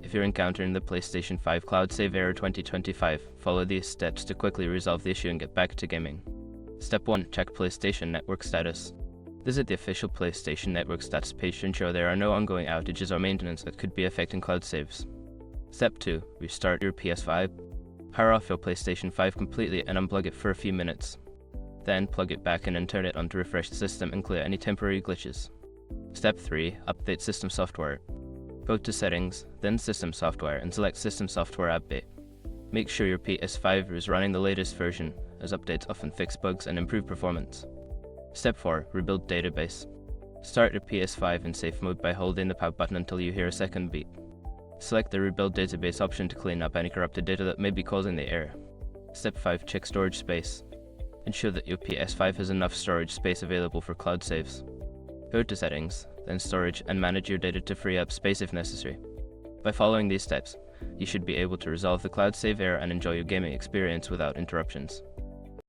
If you're encountering the PlayStation 5 Cloud Save Error 2025, follow these steps to quickly resolve the issue and get back to gaming. Step 1. Check PlayStation Network status. Visit the official PlayStation Network status page to ensure there are no ongoing outages or maintenance that could be affecting cloud saves. Step 2. Restart your PS5. Power off your PlayStation 5 completely and unplug it for a few minutes. Then plug it back in and turn it on to refresh the system and clear any temporary glitches. Step 3. Update system software. Go to Settings, then System Software, and select System Software Update. Make sure your PS5 is running the latest version, as updates often fix bugs and improve performance. Step 4. Rebuild database. Start your PS5 in safe mode by holding the power button until you hear a second beep. Select the Rebuild database option to clean up any corrupted data that may be causing the error. Step 5. Check storage space. Ensure that your PS5 has enough storage space available for cloud saves. Go to Settings, then Storage, and manage your data to free up space if necessary. By following these steps, you should be able to resolve the cloud save error and enjoy your gaming experience without interruptions.